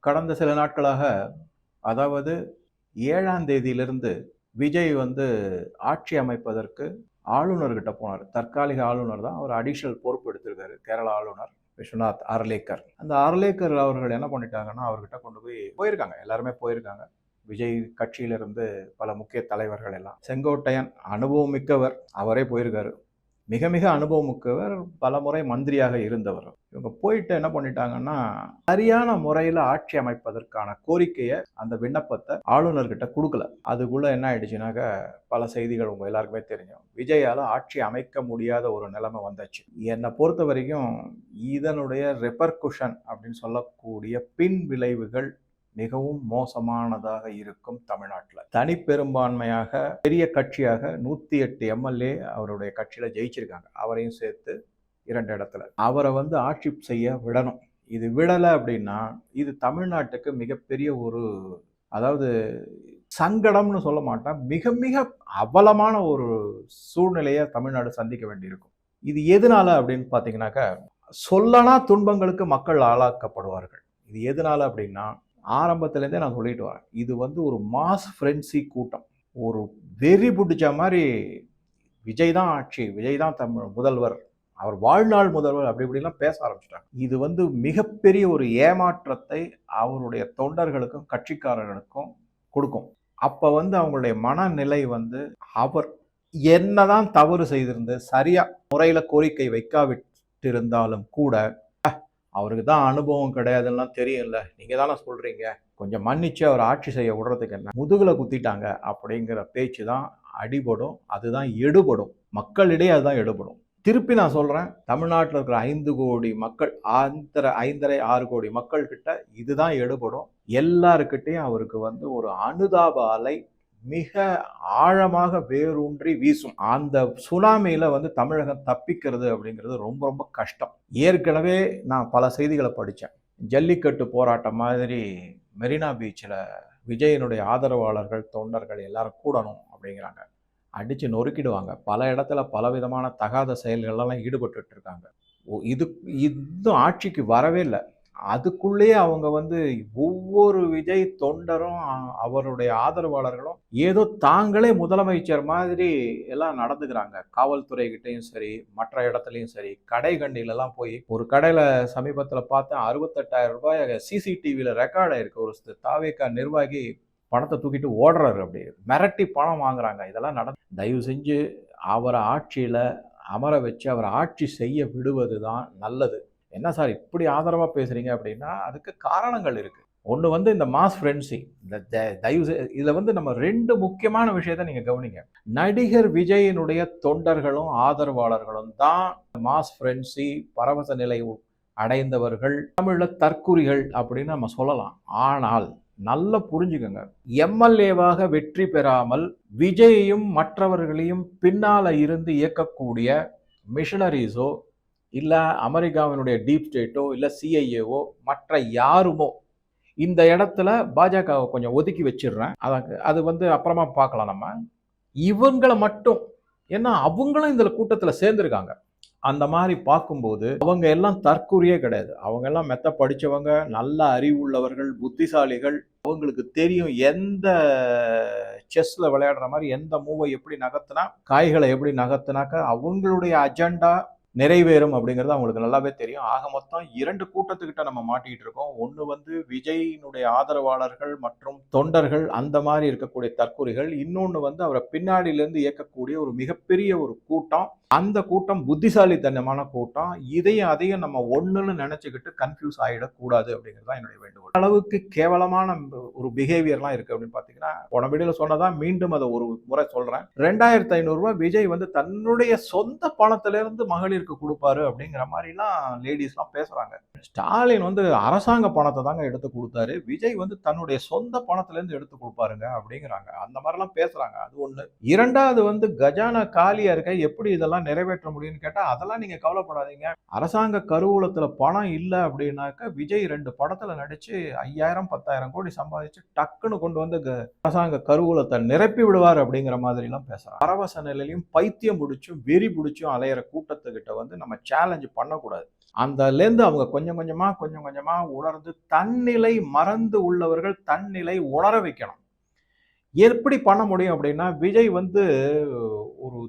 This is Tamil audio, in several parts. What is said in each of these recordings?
கடந்த சில நாட்களாக, அதாவது 7ஆம் தேதியிலிருந்து விஜய் ஆட்சி அமைப்பதற்கு ஆளுநர்கிட்ட போனாரு. தற்காலிக ஆளுநர் தான். அவர் அடிஷனல் பொறுப்பு எடுத்திருக்காரு. கேரளா ஆளுநர் விஸ்வநாத் அர்லேக்கர். அந்த அர்லேக்கர் அவர்கள் என்ன பண்ணிட்டாங்கன்னா, அவர்கிட்ட கொண்டு போயிருக்காங்க. எல்லாருமே போயிருக்காங்க. விஜய் கட்சியிலிருந்து பல முக்கிய தலைவர்கள் எல்லாம். செங்கோட்டையன் அனுபவம் மிக்கவர். அவரே போயிருக்காரு. மிக மிக அனுபவமிக்கவர். பலமுறை மந்திரியாக இருந்தவர். இவங்க போயிட்டு என்ன பண்ணிட்டாங்கன்னா, சரியான முறையில் ஆட்சி அமைப்பதற்கான கோரிக்கையை, அந்த விண்ணப்பத்தை ஆளுநர்கிட்ட கொடுக்கல. அதுக்குள்ள என்ன ஆயிடுச்சுனாக்க, பல செய்திகள் உங்க எல்லாருக்குமே தெரியும். விஜயால ஆட்சி அமைக்க முடியாத ஒரு நிலைமை வந்தாச்சு. என்னை பொறுத்த வரைக்கும் இதனுடைய ரெப்பர்குஷன் அப்படின்னு சொல்லக்கூடிய பின் விளைவுகள் மிகவும் மோசமானதாக இருக்கும். தமிழ்நாட்டில் தனிப்பெரும்பான்மையாக பெரிய கட்சியாக 108 எம்எல்ஏ அவருடைய கட்சியில ஜெயிச்சிருக்காங்க. அவரையும் சேர்த்து 2 இடத்துல அவரை ஆட்சி செய்ய விடணும். இது விடலை அப்படின்னா இது தமிழ்நாட்டுக்கு மிகப்பெரிய ஒரு, அதாவது சங்கடம்னு சொல்ல மாட்டேன், மிக மிக அவலமான ஒரு சூழ்நிலையை தமிழ்நாடு சந்திக்க வேண்டியிருக்கும். இது எதனால அப்படின்னு பார்த்தீங்கன்னாக்க, சொல்லனா துன்பங்களுக்கு மக்கள் ஆளாக்கப்படுவார்கள். இது எதனால அப்படின்னா, ஆரம்பத்திலேருந்தே நான் சொல்லிட்டு வரேன், இது ஒரு மாஸ் ஃப்ரெண்ட்ஸி கூட்டம். ஒரு வெறி பிடிச்ச மாதிரி விஜய் தான் ஆட்சி, விஜய் தான் தமிழ் முதல்வர், அவர் வாழ்நாள் முதல்வர், அப்படி இப்படிலாம் பேச ஆரம்பிச்சிட்டாங்க. இது மிகப்பெரிய ஒரு ஏமாற்றத்தை அவருடைய தொண்டர்களுக்கும் கட்சிக்காரர்களுக்கும் கொடுக்கும். அப்ப அவங்களுடைய மனநிலை அவர் என்னதான் தவறு செய்திருந்து சரியா முறையில கோரிக்கை வைக்காவிட்டிருந்தாலும் கூட, அவருக்கு தான் அனுபவம் கிடையாதுலாம் தெரியும்ல, நீங்க தானே சொல்றீங்க, கொஞ்சம் மன்னிச்சு அவர் ஆட்சி செய்ய விடுறதுக்கு என்ன, முதுகுல குத்திட்டாங்க அப்படிங்கிற பேச்சு தான் அடிபடும். அதுதான் எடுபடும். மக்களிடையே அதுதான் எடுபடும். திருப்பி நான் சொல்றேன், தமிழ்நாட்டில் இருக்கிற 5 கோடி மக்கள், 5.5 6 கோடி மக்கள் கிட்ட இதுதான் எடுபடும். எல்லாருக்கிட்டையும் அவருக்கு ஒரு அனுதாப அலை மிக ஆழமாக வேரூன்றி வீசும். அந்த சுனாமியில தமிழகம் தப்பிக்கிறது அப்படிங்கிறது ரொம்ப ரொம்ப கஷ்டம். ஏற்கனவே நான் பல செய்திகளை படித்தேன். ஜல்லிக்கட்டு போராட்டம் மாதிரி மெரினா பீச்சில் விஜயனுடைய ஆதரவாளர்கள் தொண்டர்கள் எல்லாரும் கூடணும் அப்படிங்கிறாங்க. அடித்து நொறுக்கிடுவாங்க. பல இடத்துல பலவிதமான தகாத செயல்கள்லாம் ஈடுபட்டு இருக்காங்க. இதுவும் ஆட்சிக்கு வரவே இல்லை. அதுக்குள்ளேயே அவங்க ஒவ்வொரு விஜய் தொண்டரும் அவருடைய ஆதரவாளர்களும் ஏதோ தாங்களே முதலமைச்சர் மாதிரி எல்லாம் நடந்துக்கிறாங்க. காவல்துறை கிட்டையும் சரி, மற்ற இடத்துலையும் சரி, கடை கண்டிலெல்லாம் போய் ஒரு கடையில் சமீபத்தில் பார்த்தேன், 68,000 ரூபாய் சிசிடிவியில் ரெக்கார்ட் ஆயிருக்கு. ஒரு தாவேகா நிர்வாகி பணத்தை தூக்கிட்டு ஓடுறாரு. அப்படி மிரட்டி பணம் வாங்குறாங்க. இதெல்லாம் தயவு செஞ்சு அவரை ஆட்சியில் அமர வச்சு அவரை ஆட்சி செய்ய விடுவது தான் நல்லது. என்ன சார் இப்படி ஆதரவாக பேசுறீங்க அப்படின்னா, அதுக்கு காரணங்கள் இருக்கு. ஒன்று இந்த மாஸ் ஃப்ரெண்ட்ஸி, இந்த தயவு இதில் நம்ம 2 முக்கியமான விஷயத்த நீங்கள் கவனிங்க. நடிகர் விஜயினுடைய தொண்டர்களும் ஆதரவாளர்களும் தான் மாஸ் ஃப்ரெண்ட்ஸி பரவச நிலை அடைந்தவர்கள், தமிழில் தற்குறிகள் அப்படின்னு நம்ம சொல்லலாம். ஆனால் நல்லா புரிஞ்சுக்கோங்க, எம்எல்ஏவாக வெற்றி பெறாமல் விஜயையும் மற்றவர்களையும் பின்னால இருந்து இயக்கக்கூடிய மிஷனரிஸோ இல்லை அமெரிக்காவினுடைய டீப் ஸ்டேட்டோ இல்லை சிஐஏவோ மற்ற யாருமோ இந்த இடத்துல பாஜகவை கொஞ்சம் ஒதுக்கி வச்சிடுறேன். அது அப்புறமா பார்க்கலாம் நம்ம. இவங்களை மட்டும், ஏன்னா அவங்களும் இந்த கூட்டத்தில் சேர்ந்துருக்காங்க. அந்த மாதிரி பார்க்கும்போது அவங்க எல்லாம் தற்குறியே கிடையாது. அவங்க எல்லாம் மெத்த படித்தவங்க, நல்ல அறிவுள்ளவர்கள், புத்திசாலிகள். அவங்களுக்கு தெரியும் எந்த செஸ்ல விளையாடுற மாதிரி எந்த மூவை எப்படி நகர்த்தினா, காய்களை எப்படி நகர்த்தினாக்க அவங்களுடைய அஜெண்டா நிறைவேறும் அப்படிங்கிறது அவங்களுக்கு நல்லாவே தெரியும். ஆக மொத்தம் 2 கூட்டத்துக்கிட்ட நம்ம மாட்டிக்கிட்டு இருக்கோம். ஒன்று விஜயினுடைய ஆதரவாளர்கள் மற்றும் தொண்டர்கள், அந்த மாதிரி இருக்கக்கூடிய தற்கொலைகள். இன்னொன்று அவரை பின்னாடியிலேருந்து இயக்கக்கூடிய ஒரு மிகப்பெரிய ஒரு கூட்டம். அந்த கூட்டம் புத்திசாலித்தனமான கூட்டம். இதையும் அதையும் நம்ம ஒன்றுன்னு நினைச்சுக்கிட்டு கன்ஃபியூஸ் ஆகிடக்கூடாது அப்படிங்கிறது தான் என்னுடைய வேண்டுகோள். அளவுக்கு கேவலமான ஒரு பிஹேவியர்லாம் இருக்கு அப்படின்னு பார்த்தீங்கன்னா, போன வீடியோவில் சொன்னதான் மீண்டும் அதை ஒரு முறை சொல்றேன். 2,500 ரூபாய் விஜய் தன்னுடைய சொந்த பணத்திலிருந்து மகளிருக்கு கொடுப்பாரு அப்படிங்கிற மாதிரிலாம் லேடிஸ்லாம் பேசுறாங்க. ஸ்டாலின் அரசாங்க பணத்தை தாங்க எடுத்து கொடுத்தாரு, விஜய் தன்னுடைய சொந்த பணத்திலிருந்து எடுத்து கொடுப்பாருங்க அப்படிங்கிறாங்க. அந்த மாதிரிலாம் பேசுறாங்க. அது ஒண்ணு. இரண்டாவது கஜானா காலியா இருக்க, எப்படி இதெல்லாம் நிறைவேற்ற முடியும்னு கேட்டா, அதெல்லாம் நீங்க கவலைப்படாதீங்க. அரசாங்க கருவூலத்துல பணம் இல்லை அப்படின்னாக்க விஜய் 2 படத்துல நடிச்சு 5000 10,000 கோடி சம்பாதிச்சு டக்குன்னு கொண்டு வந்து அரசாங்க கருவூலத்தை நிரப்பி விடுவார் அப்படிங்கிற மாதிரி எல்லாம் பேசுறாங்க. பரவச நிலையிலையும் பைத்தியம் பிடிச்சும் வெறி பிடிச்சும் அலையிற கூட்டத்துக்கிட்ட வந்து நம்ம சேலஞ்ச் பண்ணக்கூடாது. அந்தலேருந்து அவங்க கொஞ்சம் கொஞ்சமா உணர்ந்து தன்னிலை மறந்து உள்ளவர்கள் தன்னிலை உணர வைக்கணும். எப்படி பண்ண முடியும் அப்படின்னா, விஜய் வந்து ஒரு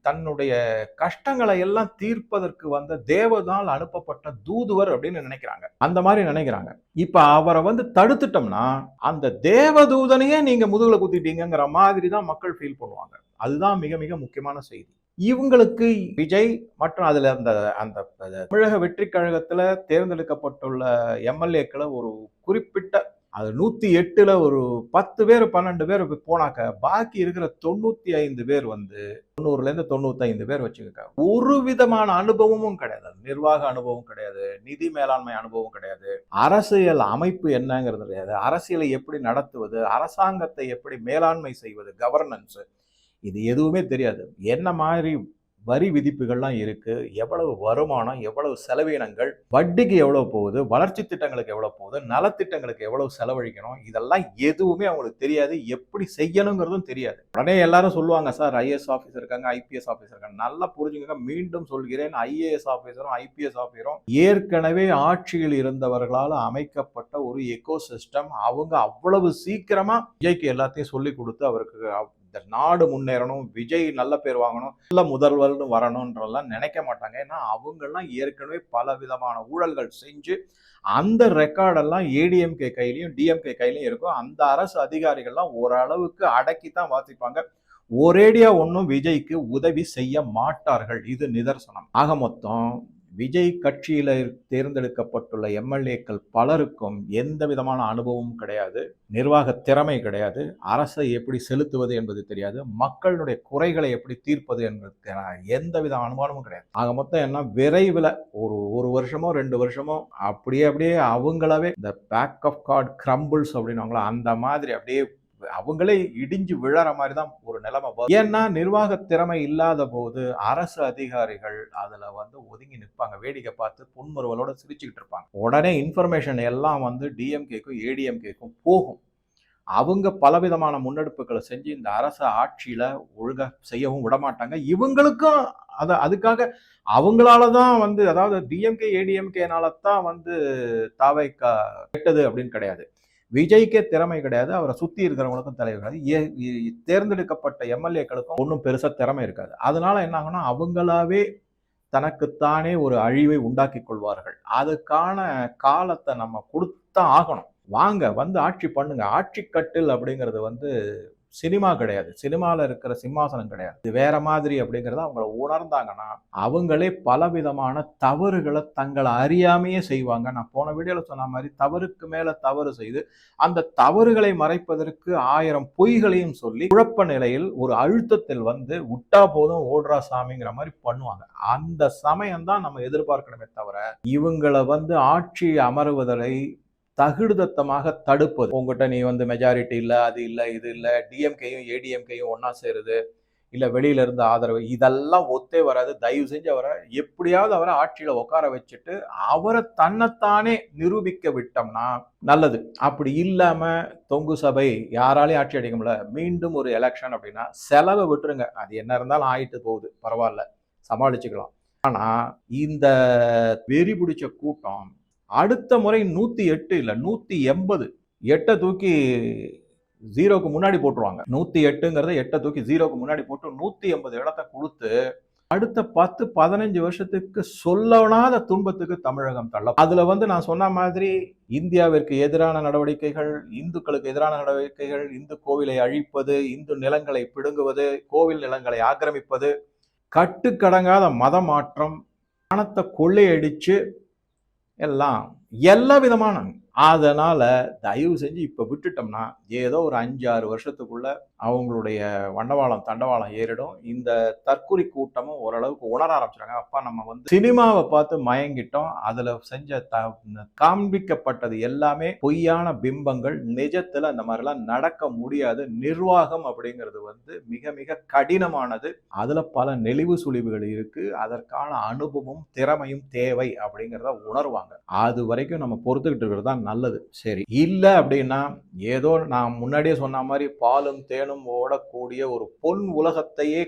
தன்னுடைய கஷ்டங்களை எல்லாம் தீர்ப்பதற்கு வந்த தேவனால் அனுப்பப்பட்ட தூதுவர் அப்படின்னு நினைக்கிறாங்க. அந்த மாதிரி நினைக்கிறாங்க. இப்ப அவரை வந்து தடுத்துட்டோம்னா, அந்த தேவதூதனையே நீங்க முதுகுல குத்திட்டீங்கிற மாதிரி தான் மக்கள் ஃபீல் பண்ணுவாங்க. அதுதான் மிக மிக முக்கியமான செய்தி. இவங்களுக்கு விஜய் மற்றும் அதுல அந்த அந்த தமிழக வெற்றி கழகத்துல தேர்ந்தெடுக்கப்பட்டுள்ள எம்எல்ஏக்களை ஒரு குறிப்பிட்ட அது 108ல ஒரு 10 பேர் 12 பேர் போனாக்க பாக்கி இருக்கிற 95 பேர் வந்து 90லேருந்து 95 பேர் வச்சுக்க ஒரு விதமான அனுபவமும் கிடையாது. நிர்வாக அனுபவம் கிடையாது, நிதி மேலாண்மை அனுபவம் கிடையாது, அரசியல் அமைப்பு என்னங்கிறது கிடையாது, அரசியலை எப்படி நடத்துவது, அரசாங்கத்தை எப்படி மேலாண்மை செய்வது, கவர்னன்ஸ், இது எதுவுமே தெரியாது. என்ன மாதிரி வரி விதிப்புகள்லாம் இருக்கு, எவ்வளவு வருமானம், எவ்வளவு செலவினங்கள், வட்டிக்கு எவ்வளவு போகுது, வளர்ச்சி திட்டங்களுக்கு எவ்வளவு போகுது, நலத்திட்டங்களுக்கு எவ்வளவு செலவழிக்கணும், இதெல்லாம் எதுவுமே அவங்களுக்கு தெரியாது. எப்படி செய்யணுங்கிறதும் தெரியாது. உடனே எல்லாரும் சொல்லுவாங்க, சார் ஐஏஎஸ் ஆஃபீஸர் இருக்காங்க, ஐபிஎஸ் ஆஃபீஸர் இருக்காங்க. நல்லா புரிஞ்சுங்க, மீண்டும் சொல்கிறேன், ஐஏஎஸ் ஆஃபீஸரும் ஐபிஎஸ் ஆஃபீஸரும் ஏற்கனவே ஆட்சியில் இருந்தவர்களால் அமைக்கப்பட்ட ஒரு எக்கோ சிஸ்டம். அவங்க அவ்வளவு சீக்கிரமா விஜய்க்கு எல்லாத்தையும் சொல்லி கொடுத்து அவருக்கு இந்த நாடு முன்னேறணும், விஜய் நல்ல பேர் வாங்கணும், நல்ல முதல்வர்னு வரணும்ன்றலாம் நினைக்க மாட்டாங்க. ஏன்னா அவங்கெல்லாம் ஏற்கனவே பல விதமான ஊழல்கள் செஞ்சு அந்த ரெக்கார்டெல்லாம் ஏடிஎம்கே கையிலையும் டிஎம்கே கையிலையும் இருக்கும். அந்த அரசு அதிகாரிகள்லாம் ஓரளவுக்கு அடக்கித்தான் வாசிப்பாங்க. ஒரேடியா ஒன்றும் விஜய்க்கு உதவி செய்ய மாட்டார்கள். இது நிதர்சனம். ஆக மொத்தம் விஜய் கட்சியில தேர்ந்தெடுக்கப்பட்டுள்ள எம்எல்ஏக்கள் பலருக்கும் எந்த விதமான அனுபவமும் கிடையாது, நிர்வாக திறமை கிடையாது, அரசை எப்படி செலுத்துவது என்பது தெரியாது, மக்களுடைய குறைகளை எப்படி தீர்ப்பது என்பது எந்த வித அனுமானமும் கிடையாது. ஆக மொத்தம் என்ன, விரைவில் ஒரு வருஷமோ 2 வருஷமோ அப்படியே அவங்களாவே இந்த பேக் ஆஃப் கார்டு கிரம்பிள்ஸ் அப்படின்னாங்களா, அந்த மாதிரி அப்படியே அவங்களே இடிஞ்சு விழற மாதிரி தான் ஒரு நிலைமை. ஏன்னா நிர்வாக திறமை இல்லாத போது அரசு அதிகாரிகள் அதுல வந்து ஒதுங்கி நிற்பாங்க, வேடிக்கை பார்த்து புன்முறுவலோட சிரிச்சுக்கிட்டு இருப்பாங்க. உடனே இன்ஃபர்மேஷன் எல்லாம் வந்து டிஎம்கேக்கும் ஏடிஎம்கேக்கும் போகும். அவங்க பலவிதமான முன்னெடுப்புகளை செஞ்சு இந்த அரசு ஆட்சியில ஒழுங்கா செய்யவும் விடமாட்டாங்க. இவங்களுக்கும் அதுக்காக அவங்களாலதான் வந்து, அதாவது டிஎம்கே ஏடிஎம்கேனால தான் வந்து தாவைக்கா கெட்டது அப்படின்னு கிடையாது. விஜய்க்கே திறமை கிடையாது, அவரை சுத்தி இருக்கிறவங்களுக்கும் தலைவர் கிடையாது, தேர்ந்தெடுக்கப்பட்ட எம்எல்ஏக்களுக்கும் ஒன்றும் பெருசா திறமை இருக்காது. அதனால என்ன ஆகும்னா அவங்களாவே தனக்குத்தானே ஒரு அழிவை உண்டாக்கி கொள்வார்கள். அதுக்கான காலத்தை நம்ம கொடுத்தான் ஆகணும். வாங்க வந்து ஆட்சி பண்ணுங்க. ஆட்சி கட்டில் அப்படிங்கிறது வந்து சினிமா கிடையாது, சினிமாவில் இருக்கிற சிம்மாசனம் கிடையாது, இது வேற மாதிரி அப்படிங்கிறத அவங்கள உணர்ந்தாங்கன்னா அவங்களே பலவிதமான தவறுகளை தங்களை அறியாமையே செய்வாங்க. நான் போன வீடியோல சொன்ன மாதிரி தவறுக்கு மேல தவறு செய்து அந்த தவறுகளை மறைப்பதற்கு 1000 பொய்களையும் சொல்லி குழப்ப நிலையில் ஒரு அழுத்தத்தில் வந்து விட்டா போதும் ஓடுறா சாமிங்கிற மாதிரி பண்ணுவாங்க. அந்த சமயம் தான் நம்ம எதிர்பார்க்கணுமே தவிர இவங்களை வந்து ஆட்சி அமருவதை தகுடுதத்தமாக தடுப்பது. உங்ககிட்ட நீ வந்து மெஜாரிட்டி இல்லை, அது இல்லை, இது இல்லை, டிஎம்கேயும் ஏடிஎம்கேயும் ஒன்னா சேருது, இல்லை வெளியில இருந்து ஆதரவு, இதெல்லாம் ஒத்தே வராது. தயவு செஞ்சு அவரை எப்படியாவது அவரை ஆட்சியில உட்கார வச்சுட்டு அவரை தன்னைத்தானே நிரூபிக்க விட்டோம்னா நல்லது. அப்படி இல்லாம தொங்கு சபை யாராலையும் ஆட்சி அடிக்க முடியல, மீண்டும் ஒரு எலெக்ஷன் அப்படின்னா செலவை விட்டுருங்க. அது என்ன இருந்தாலும் ஆயிட்டு போகுது, பரவாயில்ல, சமாளிச்சுக்கலாம். ஆனா இந்த வெறி பிடிச்ச கூட்டம் அடுத்த முறை 108 இல்ல 180, 8 தூக்கி 0க்கு முன்னாடி போட்டுருவாங்க. 108ங்கிறத 8 தூக்கி 0க்கு முன்னாடி போட்டு 180 இடத்தை கொடுத்து அடுத்த 10-15 வருஷத்துக்கு சொல்லனாத துன்பத்துக்கு தமிழகம் தள்ள. அதுல வந்து நான் சொன்ன மாதிரி இந்தியாவிற்கு எதிரான நடவடிக்கைகள், இந்துக்களுக்கு எதிரான நடவடிக்கைகள், இந்து கோவிலை அழிப்பது, இந்து நிலங்களை பிடுங்குவது, கோவில் நிலங்களை ஆக்கிரமிப்பது, கட்டுக்கடங்காத மத மாற்றம், பணத்தை கொள்ளையடிச்சு எல்லாம் எல்லா விதமான. அதனால தயவு செஞ்சு இப்ப விட்டுட்டோம்னா ஏதோ ஒரு 5-6 வருஷத்துக்குள்ள அவங்களுடைய வண்டவாளம் தண்டவாளம் ஏறிடும். இந்த தற்குறி கூட்டமும் ஓரளவுக்கு உணர ஆரம்பிச்சிட்டாங்க. அப்பா நம்ம வந்து சினிமாவை பார்த்து மயங்கிட்டோம், அதுல செஞ்ச காண்பிக்கப்பட்டது எல்லாமே பொய்யான பிம்பங்கள், நிஜத்துல அந்த மாதிரிலாம் நடக்க முடியாது. நிர்வாகம் அப்படிங்கிறது வந்து மிக மிக கடினமானது, அதுல பல நெளிவு சுழிவுகள் இருக்கு, அதற்கான அனுபவமும் திறமையும் தேவை அப்படிங்கிறத உணர்வாங்க. அது வரைக்கும் நம்ம பொறுத்துக்கிட்டு இருக்கிறது தான் தான் நல்லது. சரி, இல்ல அப்படின்னா ஏதோ நான் முன்னாடியே சொன்ன மாதிரி பாலும் தேனும் ஓடக்கூடிய ஒரு பொன் உலகத்தையே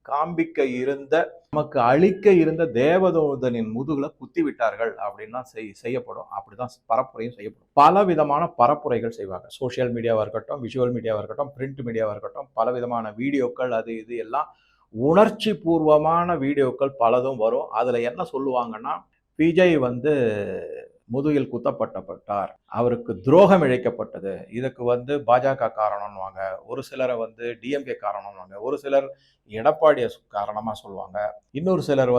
காண்பிக்க இருந்த, நமக்கு அழிக்க இருந்த தேவதூதனின் முதுகுல குத்தி விட்டார்கள் அப்படின்னு தான் செய்யப்படும். அப்படிதான் பரப்புரையும் செய்யப்படும். பல விதமான பரப்புரைகள் செய்வாங்க. சோசியல் மீடியாவா இருக்கட்டும், விஷுவல் மீடியாவா இருக்கட்டும், பிரிண்ட் மீடியாவா இருக்கட்டும், பல விதமான வீடியோக்கள் அது இது எல்லாம் உணர்ச்சி பூர்வமான வீடியோக்கள் பலதும் வரும். அதுல என்ன சொல்லுவாங்கன்னா, விஜய் வந்து முதுகில் குத்தப்பட்டார், அவருக்கு துரோகம் இழைக்கப்பட்டது, இதுக்கு பாஜக காரணம்னுவாங்க, ஒரு சிலரை டிஎம்கே காரணம்னுவாங்க, ஒரு சிலர் எடப்பாடியை காரணமா சொல்லுவாங்க, இன்னொரு சிலர்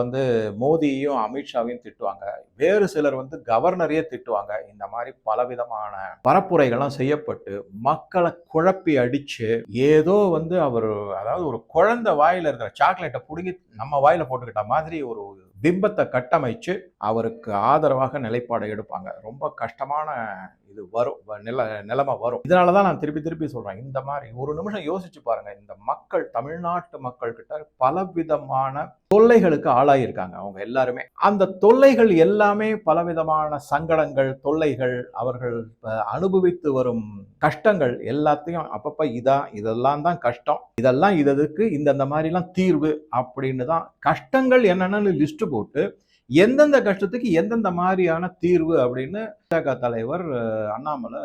மோடியையும் அமித்ஷாவையும் திட்டுவாங்க, வேறு சிலர் கவர்னரையே திட்டுவாங்க. இந்த மாதிரி பலவிதமான பரப்புரைகள்லாம் செய்யப்பட்டு மக்களை குழப்பி அடிச்சு ஏதோ அவர், அதாவது ஒரு குழந்தை வாயில இருக்கிற சாக்லேட்டை பிடுங்கி நம்ம வாயில போட்டுக்கிட்ட மாதிரி ஒரு பிம்பத்தை கட்டமைச்சு அவருக்கு ஆதரவாக நிலைப்பாடை எடுப்பாங்க. ரொம்ப கஷ்டமான இது வரும், நிலைமை வரும். இதனாலதான் நான் திருப்பி திருப்பி சொல்றேன், இந்த மாதிரி ஒரு நிமிஷம் யோசிச்சு பாருங்க. இந்த மக்கள், தமிழ்நாட்டு மக்கள் கிட்ட பலவிதமான தொல்லைகளுக்கு ஆளாயிருக்காங்க அவங்க எல்லாருமே. அந்த தொல்லைகள் எல்லாமே பலவிதமான சங்கடங்கள், தொல்லைகள், அவர்கள் அனுபவித்து வரும் கஷ்டங்கள் எல்லாத்தையும் அப்பப்ப இதெல்லாம் தான் கஷ்டம், இதெல்லாம் இதுக்கு இந்த மாதிரிலாம் தீர்வு அப்படின்னு தான் கஷ்டங்கள் என்னென்னு லிஸ்ட் போட்டு எந்தெந்த கஷ்டத்துக்கு எந்தெந்த மாதிரியான தீர்வு அப்படின்னு பாஜக தலைவர் அண்ணாமலை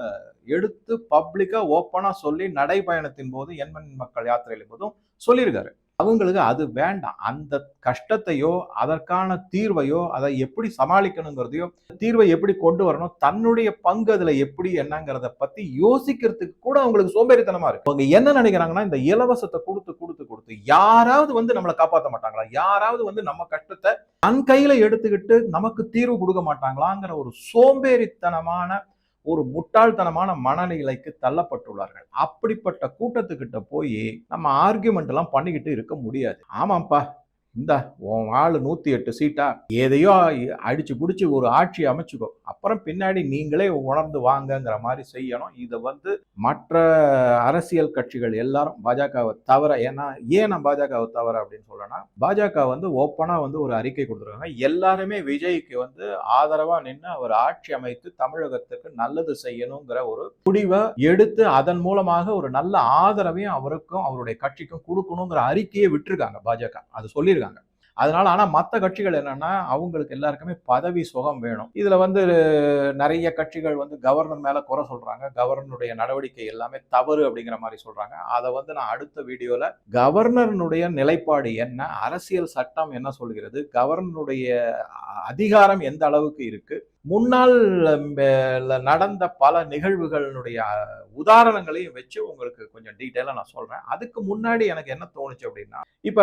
எடுத்து பப்ளிக்கா ஓப்பனா சொல்லி நடைபயணத்தின் போது எண்மண் மக்கள் யாத்திரையில போதும் சொல்லியிருக்காரு. அவங்களுக்கு அது வேண்டாம். அந்த கஷ்டத்தையோ அதற்கான தீர்வையோ அதை எப்படி சமாளிக்கணுங்கிறதையோ, தீர்வை எப்படி கொண்டு வரணும், தன்னுடைய பங்கு அதுல எப்படி என்னங்கிறத பத்தி யோசிக்கிறதுக்கு கூட அவங்களுக்கு சோம்பேறித்தனமா இருக்கு. அவங்க என்ன நினைக்கிறாங்கன்னா, இந்த இலவசத்தை கொடுத்து கொடுத்து கொடுத்து யாராவது நம்மளை காப்பாற்ற மாட்டாங்களா, யாராவது நம்ம கஷ்டத்தை தன் கையில எடுத்துக்கிட்டு நமக்கு தீர்வு கொடுக்க மாட்டாங்களாங்கிற ஒரு சோம்பேறித்தனமான, ஒரு முட்டாள்தனமான மனநிலைக்கு தள்ளப்பட்டுள்ளார்கள். அப்படிப்பட்ட கூட்டத்துக்கிட்ட போய் நம்ம ஆர்கியூமெண்ட் எல்லாம் பண்ணிக்கிட்டு இருக்க முடியாது. ஆமாப்பா, இந்த உன் ஆளு 108 சீட்டா, எதையோ அடிச்சு பிடிச்சி ஒரு ஆட்சி அமைச்சுக்கோ, அப்புறம் பின்னாடி நீங்களே உணர்ந்து வாங்கங்கிற மாதிரி செய்யணும். இதை மற்ற அரசியல் கட்சிகள் எல்லாரும் பாஜகவை தவிர, ஏன் நான் பாஜகவை தவிர அப்படின்னு சொல்றேன்னா, பாஜக ஓப்பனா ஒரு அறிக்கை கொடுத்துருக்காங்க. எல்லாருமே விஜய்க்கு ஆதரவா நின்று அவர் ஆட்சி அமைத்து தமிழகத்துக்கு நல்லது செய்யணுங்கிற ஒரு முடிவை எடுத்து அதன் மூலமாக ஒரு நல்ல ஆதரவையும் அவருக்கும் அவருடைய கட்சிக்கும் கொடுக்கணுங்கிற அறிக்கையை விட்டுருக்காங்க பாஜக. அது சொல்லியிருக்காங்க. அதனால ஆனா மற்ற கட்சிகள் என்னன்னா, அவங்களுக்கு எல்லாருக்குமே பதவி சுகம் வேணும். இதுல நிறைய கட்சிகள் கவர்னர் மேல குறை சொல்றாங்க, கவர்னருடைய நடவடிக்கை எல்லாமே தவறு அப்படிங்கிற மாதிரி சொல்றாங்க. அதை நான் அடுத்த வீடியோல கவர்னருடைய நிலைப்பாடு என்ன, அரசியல் சட்டம் என்ன சொல்கிறது, கவர்னருடைய அதிகாரம் எந்த அளவுக்கு இருக்கு, முன்னால் நடந்த பல நிகழ்வுகளுடைய உதாரணங்களையும் வச்சு உங்களுக்கு கொஞ்சம் டீட்டெயிலா நான் சொல்றேன். அதுக்கு முன்னாடி எனக்கு என்ன தோணுச்சு அப்படின்னா, இப்ப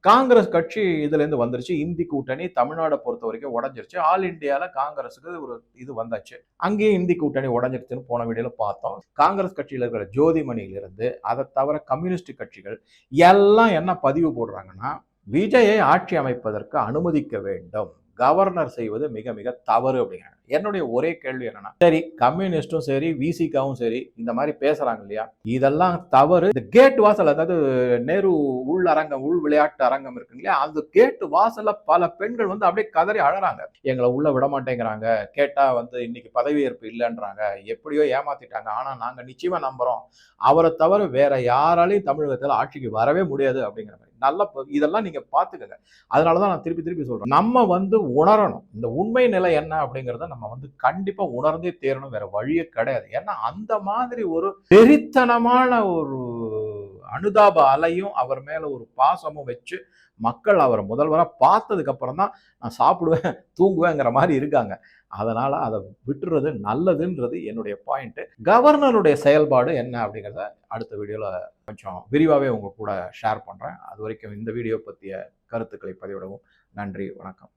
காங்கிரஸ் கட்சி இதுல இருந்து வந்துருச்சு, இந்தி கூட்டணி தமிழ்நாடை பொறுத்த வரைக்கும் உடஞ்சிருச்சு, ஆல் இந்தியால காங்கிரஸுக்கு ஒரு இது வந்தாச்சு, அங்கேயும் இந்தி கூட்டணி உடஞ்சிருச்சுன்னு போன வீடியோல பார்த்தோம். காங்கிரஸ் கட்சியில இருக்கிற ஜோதிமணியிலிருந்து அதை தவிர கம்யூனிஸ்ட் கட்சிகள் எல்லாம் என்ன பதிவு போடுறாங்கன்னா, விஜயை ஆட்சி அமைப்பதற்கு அனுமதிக்க வேண்டும், கவர்னர் செய்வது மிக மிக தவறு அப்படிங்கிறாங்க. என்னுடைய ஒரே கேள்வி என்னன்னா, சரி கம்யூனிஸ்டும் சரி விசிகாவும் சரி இந்த மாதிரி பேசுறாங்க இல்லையா, இதெல்லாம் தவறு. இந்த கேட் வாசல், அதாவது நேரு உள் அரங்கம், உள் விளையாட்டு அரங்கம் இருக்கு இல்லையா, அந்த கேட்டு வாசல்ல பல பெண்கள் அப்படியே கதறி அழறாங்க, எங்களை உள்ள விட மாட்டேங்கிறாங்க, கேட்டா இன்னைக்கு பதவியேற்பு இல்லைன்றாங்க, எப்படியோ ஏமாத்திட்டாங்க, ஆனா நாங்க நிச்சயமா நம்புறோம், அவரை தவிர வேற யாராலையும் தமிழகத்துல ஆட்சிக்கு வரவே முடியாது அப்படிங்கிற மாதிரி நல்ல இதெல்லாம் நீங்க பாத்துக்கங்க. அதனாலதான் நான் திருப்பி திருப்பி சொல்றேன், நம்ம உணரணும் இந்த உண்மை நிலை என்ன அப்படிங்கறத நம்ம கண்டிப்பா உணர்ந்தே தேரணும், வேற வழியே கிடையாது. ஏன்னா அந்த மாதிரி ஒரு வெறித்தனமான ஒரு அனுதாப அலையும் அவர் மேல ஒரு பாசமும் வச்சு மக்கள் அவரை முதல்வரா பார்த்ததுக்கு அப்புறம் தான் நான் சாப்பிடுவேன் தூங்குவேங்கிற மாதிரி இருக்காங்க. அதனால அதை விட்டுறது நல்லதுன்றது என்னுடைய பாயிண்ட். கவர்னருடைய செயல்பாடு என்ன அப்படிங்கிறத அடுத்த வீடியோல கொஞ்சம் விரிவாகவே உங்க கூட ஷேர் பண்றேன். அது வரைக்கும் இந்த வீடியோ பற்றிய கருத்துக்களை பதிவிடவும் நன்றி, வணக்கம்.